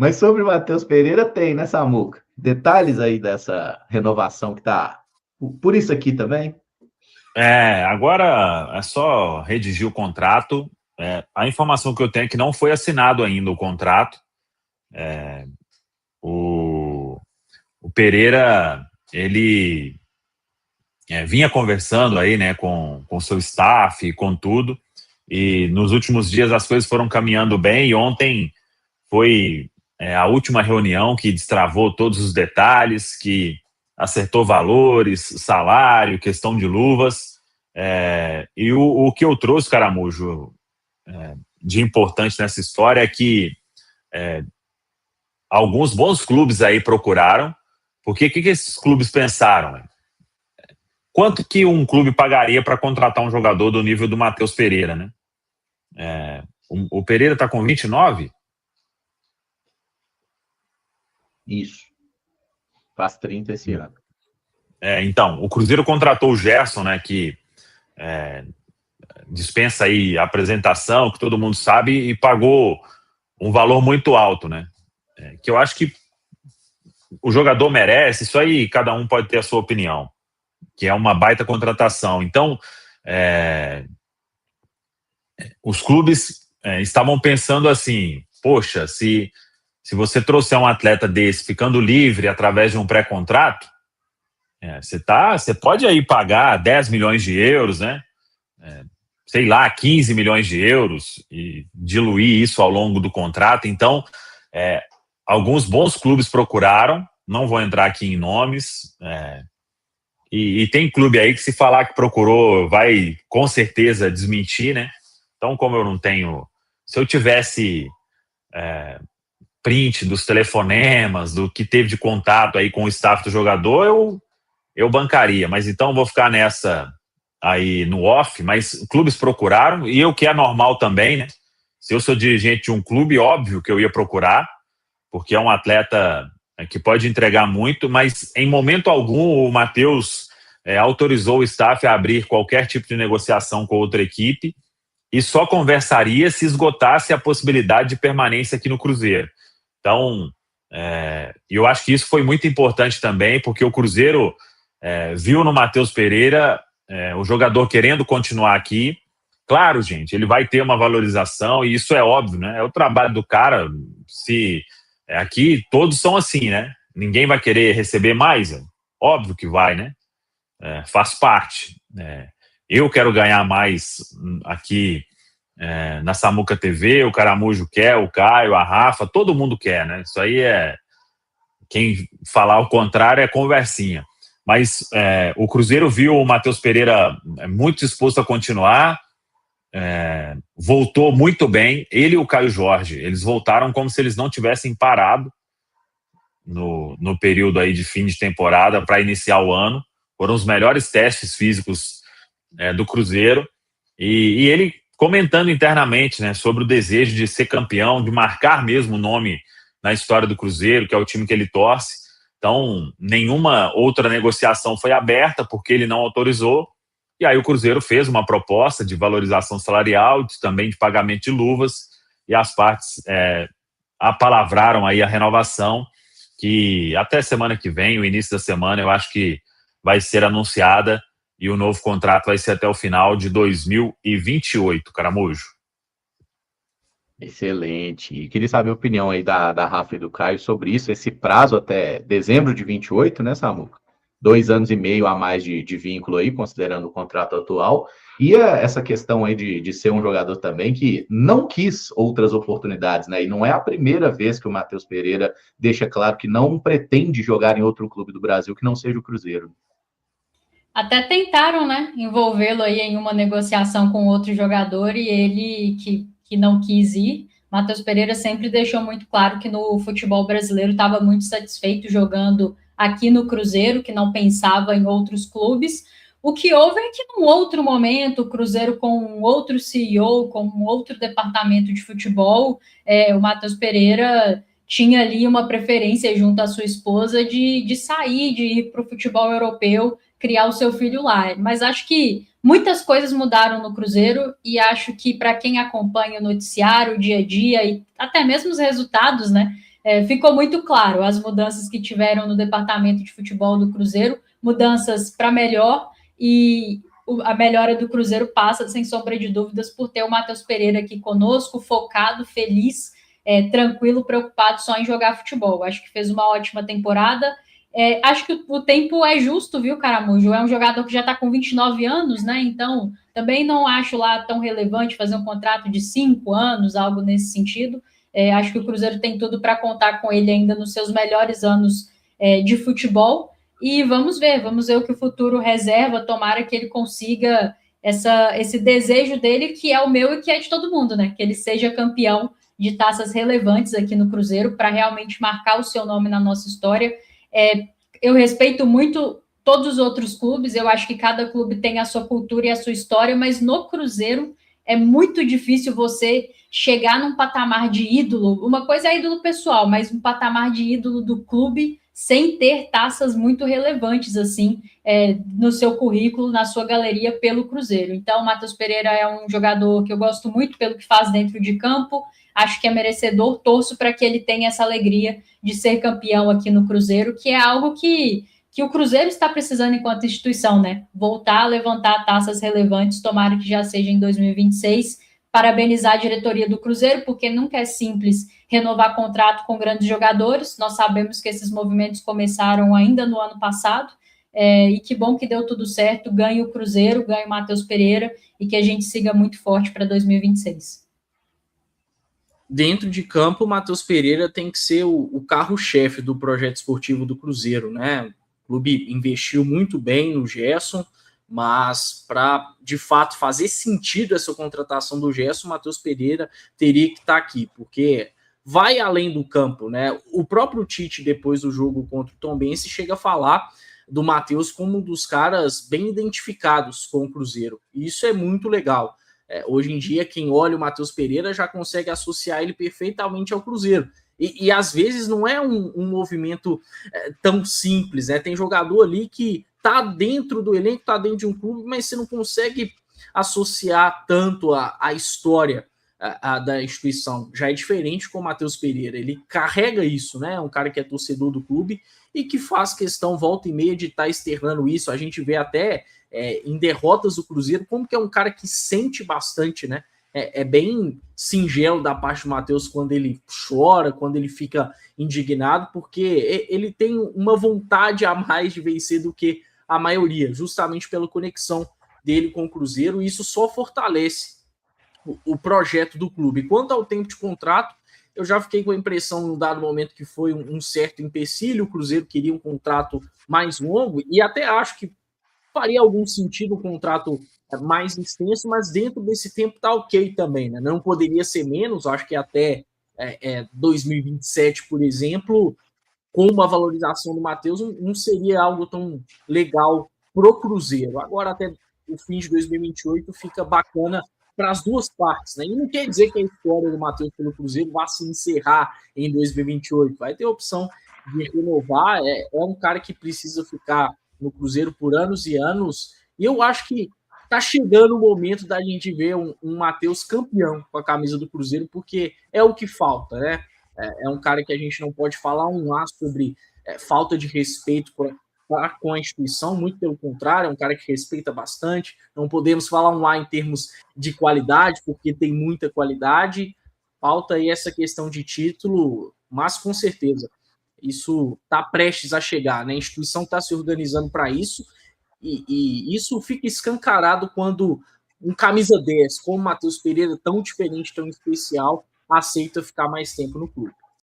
Mas sobre o Matheus Pereira tem, né, Samuca? Detalhes aí dessa renovação que tá por isso aqui também? Agora é só redigir o contrato. A informação que eu tenho é que não foi assinado ainda o contrato. O Pereira, ele vinha conversando aí, né, com o seu staff, com tudo, e nos últimos dias as coisas foram caminhando bem, e ontem foi a última reunião que destravou todos os detalhes, que acertou valores, salário, questão de luvas, e o que eu trouxe, Caramujo, de importante nessa história é que alguns bons clubes aí procuraram, porque o que esses clubes pensaram? Quanto que um clube pagaria para contratar um jogador do nível do Matheus Pereira, né? O Pereira está com 29? Isso. Faz 30 esse ano. Então, o Cruzeiro contratou o Gerson, né, que dispensa aí a apresentação, que todo mundo sabe, e pagou um valor muito alto, né? Que eu acho que o jogador merece, isso aí cada um pode ter a sua opinião, que é uma baita contratação. Então, os clubes estavam pensando assim, poxa, se você trouxer um atleta desse ficando livre através de um pré-contrato, você pode aí pagar 10 milhões de euros, né? Sei lá, 15 milhões de euros e diluir isso ao longo do contrato. Então, alguns bons clubes procuraram, não vou entrar aqui em nomes, e tem clube aí que se falar que procurou vai com certeza desmentir, né? Então, como eu não tenho... Se eu tivesse print dos telefonemas, do que teve de contato aí com o staff do jogador, eu bancaria. Mas então vou ficar nessa aí no off, mas clubes procuraram, e o que é normal também, né? Se eu sou dirigente de um clube, óbvio que eu ia procurar, porque é um atleta que pode entregar muito, mas em momento algum o Matheus autorizou o staff a abrir qualquer tipo de negociação com outra equipe e só conversaria se esgotasse a possibilidade de permanência aqui no Cruzeiro. Então, eu acho que isso foi muito importante também, porque o Cruzeiro viu no Matheus Pereira o jogador querendo continuar aqui. Claro, gente, ele vai ter uma valorização, e isso é óbvio, né? É o trabalho do cara. Se aqui todos são assim, né? Ninguém vai querer receber mais, óbvio que vai, né? Faz parte. Eu quero ganhar mais aqui na Samuca TV, o Caramujo quer, o Caio, a Rafa, todo mundo quer, né? Isso aí quem falar o contrário é conversinha. Mas o Cruzeiro viu o Matheus Pereira muito disposto a continuar, voltou muito bem. Ele e o Caio Jorge, eles voltaram como se eles não tivessem parado no período aí de fim de temporada para iniciar o ano. Foram os melhores testes físicos do Cruzeiro, e ele comentando internamente, né, sobre o desejo de ser campeão, de marcar mesmo o nome na história do Cruzeiro, que é o time que ele torce. Então, nenhuma outra negociação foi aberta, porque ele não autorizou, e aí o Cruzeiro fez uma proposta de valorização salarial, também de pagamento de luvas, e as partes apalavraram aí a renovação, que até semana que vem, o início da semana, eu acho que vai ser anunciada, e o novo contrato vai ser até o final de 2028, Caramujo. Excelente. E queria saber a opinião aí da Rafa e do Caio sobre isso, esse prazo até dezembro de 28, né, Samuca? 2 anos e meio a mais de vínculo aí, considerando o contrato atual. E essa questão aí de ser um jogador também que não quis outras oportunidades, né? E não é a primeira vez que o Matheus Pereira deixa claro que não pretende jogar em outro clube do Brasil que não seja o Cruzeiro. Até tentaram, né, envolvê-lo aí em uma negociação com outro jogador, e ele que não quis ir. Matheus Pereira sempre deixou muito claro que no futebol brasileiro estava muito satisfeito jogando aqui no Cruzeiro, que não pensava em outros clubes. O que houve é que, num outro momento, o Cruzeiro, com um outro CEO, com um outro departamento de futebol, o Matheus Pereira tinha ali uma preferência junto à sua esposa de sair, de ir para o futebol europeu, criar o seu filho lá. Mas acho que muitas coisas mudaram no Cruzeiro, e acho que para quem acompanha o noticiário, o dia a dia e até mesmo os resultados, né, ficou muito claro as mudanças que tiveram no departamento de futebol do Cruzeiro, mudanças para melhor, e a melhora do Cruzeiro passa, sem sombra de dúvidas, por ter o Matheus Pereira aqui conosco, focado, feliz, tranquilo, preocupado só em jogar futebol. Acho que fez uma ótima temporada. Acho que o tempo é justo, viu, Caramujo? É um jogador que já está com 29 anos, né? Então, também não acho lá tão relevante fazer um contrato de 5 anos, algo nesse sentido. Acho que o Cruzeiro tem tudo para contar com ele ainda nos seus melhores anos de futebol. E vamos ver o que o futuro reserva. Tomara que ele consiga esse desejo dele, que é o meu e que é de todo mundo, né? Que ele seja campeão de taças relevantes aqui no Cruzeiro, para realmente marcar o seu nome na nossa história. Eu respeito muito todos os outros clubes, eu acho que cada clube tem a sua cultura e a sua história, mas no Cruzeiro é muito difícil você chegar num patamar de ídolo. Uma coisa é ídolo pessoal, mas um patamar de ídolo do clube sem ter taças muito relevantes assim no seu currículo, na sua galeria pelo Cruzeiro. Então, o Matheus Pereira é um jogador que eu gosto muito pelo que faz dentro de campo, acho que é merecedor, torço para que ele tenha essa alegria de ser campeão aqui no Cruzeiro, que é algo que o Cruzeiro está precisando enquanto instituição, né? Voltar a levantar taças relevantes, tomara que já seja em 2026. Parabenizar a diretoria do Cruzeiro, porque nunca é simples renovar contrato com grandes jogadores. Nós sabemos que esses movimentos começaram ainda no ano passado, e que bom que deu tudo certo. Ganhe o Cruzeiro, ganhe o Matheus Pereira, e que a gente siga muito forte para 2026. Dentro de campo, o Matheus Pereira tem que ser o carro-chefe do projeto esportivo do Cruzeiro, né? O clube investiu muito bem no Gerson, mas para, de fato, fazer sentido essa contratação do Gerson, o Matheus Pereira teria que estar aqui, porque vai além do campo, né? O próprio Tite, depois do jogo contra o Tombense, chega a falar do Matheus como um dos caras bem identificados com o Cruzeiro, e isso é muito legal. Hoje em dia, quem olha o Matheus Pereira já consegue associar ele perfeitamente ao Cruzeiro. E às vezes não é um movimento tão simples, né? Tem jogador ali que tá dentro do elenco, tá dentro de um clube, mas você não consegue associar tanto a história da instituição. Já é diferente com o Matheus Pereira. Ele carrega isso, né? Um cara que é torcedor do clube e que faz questão, volta e meia, de estar externando isso. A gente vê até em derrotas do Cruzeiro, como que é um cara que sente bastante, né? É bem singelo da parte do Matheus quando ele chora, quando ele fica indignado, porque ele tem uma vontade a mais de vencer do que a maioria, justamente pela conexão dele com o Cruzeiro, e isso só fortalece o projeto do clube. Quanto ao tempo de contrato, eu já fiquei com a impressão, num dado momento, que foi um certo empecilho. O Cruzeiro queria um contrato mais longo, e até acho que faria algum sentido um contrato mais extenso, mas dentro desse tempo tá ok também, né? Não poderia ser menos, acho que até 2027, por exemplo, com uma valorização do Matheus, não seria algo tão legal pro Cruzeiro. Agora, até o fim de 2028, fica bacana para as duas partes, né? E não quer dizer que a história do Matheus pelo Cruzeiro vá se encerrar em 2028. Vai ter a opção de renovar. É um cara que precisa ficar no Cruzeiro por anos e anos. E eu acho que tá chegando o momento da gente ver um Matheus campeão com a camisa do Cruzeiro, porque é o que falta, né? É um cara que a gente não pode falar um A sobre falta de respeito com a instituição, muito pelo contrário, é um cara que respeita bastante. Não podemos falar um A em termos de qualidade, porque tem muita qualidade. Falta aí essa questão de título, mas com certeza isso está prestes a chegar, né? A instituição está se organizando para isso, e isso fica escancarado quando um camisa 10, como o Matheus Pereira, tão diferente, tão especial, aceita ficar mais tempo no clube.